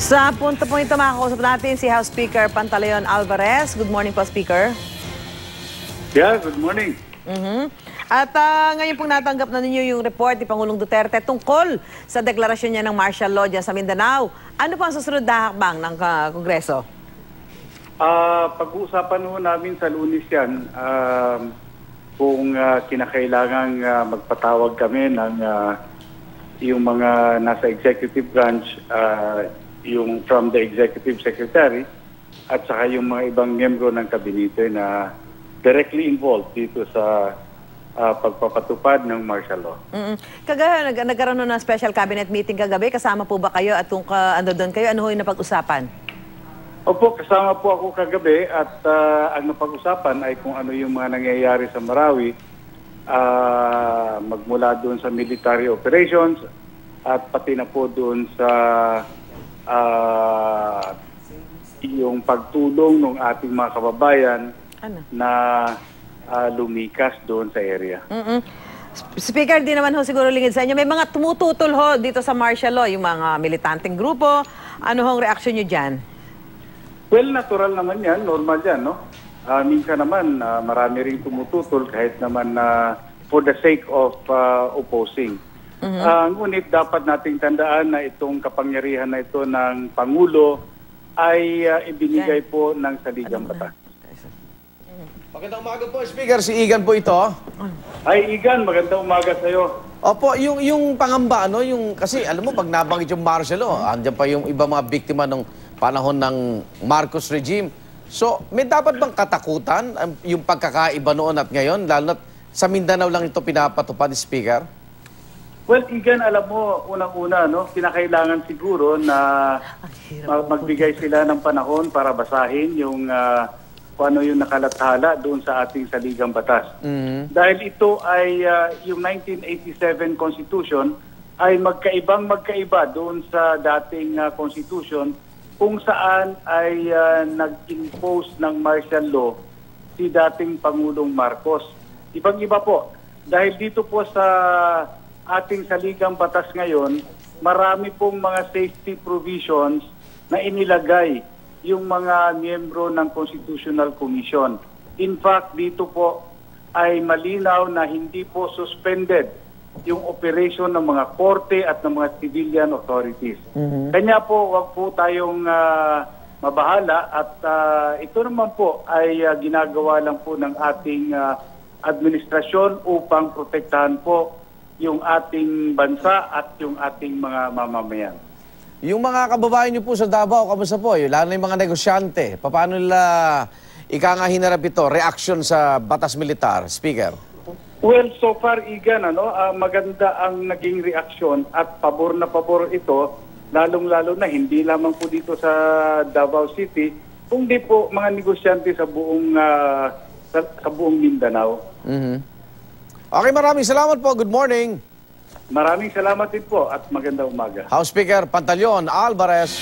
Sa punto po ito, makakausap natin si House Speaker Pantaleon Alvarez. Good morning po, Speaker. Yeah, good morning. At ngayon pong natanggap na ninyo yung report ni Pangulong Duterte tungkol sa deklarasyon niya ng martial law dyan sa Mindanao. Ano po ang susunod na hakbang ng Kongreso? Pag-uusapan ho namin sa Lunes yan kung kinakailangang magpatawag kami ng yung mga nasa executive branch, yung from the executive secretary at saka yung mga ibang miyembro ng kabinete na directly involved dito sa pagpapatupad ng martial law. Kagabi, nagkaroon ng special cabinet meeting kagabi. Kasama po ba kayo? At kung ano doon kayo, ano ho yung napag-usapan? Opo, kasama po ako kagabi at ang napag-usapan ay kung ano yung mga nangyayari sa Marawi magmula doon sa military operations at pati na po doon sa yung pagtulong ng ating mga kababayan na lumikas doon sa area. Speaker, di naman ho siguro lingid sa inyo. May mga tumututol ho dito sa martial law, yung mga militanteng grupo. Ano hong reaksyon nyo dyan? Well, natural naman yan. Normal yan, no? Minsan naman, marami rin tumututol kahit naman for the sake of opposing. Ngunit dapat nating tandaan na itong kapangyarihan na ito ng Pangulo ay ibinigay po ng saligang batas. Magandang umaga po, Speaker. Si Igan po ito. Ay, Igan, magandang umaga sa iyo. Opo, yung pangamba, ano, kasi alam mo, pag nabanggit yung martial law, andyan pa yung iba mga biktima ng panahon ng Marcos regime. So, may dapat bang katakutan yung pagkakaiba noon at ngayon, lalo na sa Mindanao lang ito pinapatupad, Speaker? Well, Igan, alam mo, unang-una, no, kinakailangan siguro na magbigay sila ng panahon para basahin yung kung ano yung nakalathala doon sa ating saligang batas. Dahil ito ay yung 1987 Constitution ay magkaiba doon sa dating Constitution kung saan ay nag-impose ng martial law si dating Pangulong Marcos. Ibang-iba po. Dahil dito po sa ating saligang batas ngayon, marami pong mga safety provisions na inilagay yung mga miyembro ng Constitutional Commission. In fact, dito po ay malinaw na hindi po suspended yung operation ng mga korte at ng mga civilian authorities. Kanya po, wag po tayong mabahala at ito naman po ay ginagawa lang po ng ating administrasyon upang protektahan po yung ating bansa at yung ating mga mamamayan. Yung mga kababayan niyo po sa Davao, kamusta po? Lalo na yung mga negosyante. Paano nila hinarap ito? Reaction sa batas militar, Speaker? Well, so far, Igan, maganda ang naging reaksyon at pabor na pabor ito, lalong-lalo na hindi lamang po dito sa Davao City, kundi po mga negosyante sa buong Mindanao. Okay, maraming salamat po. Good morning. Maraming salamat din po at magandang umaga. House Speaker Pantaleon Alvarez.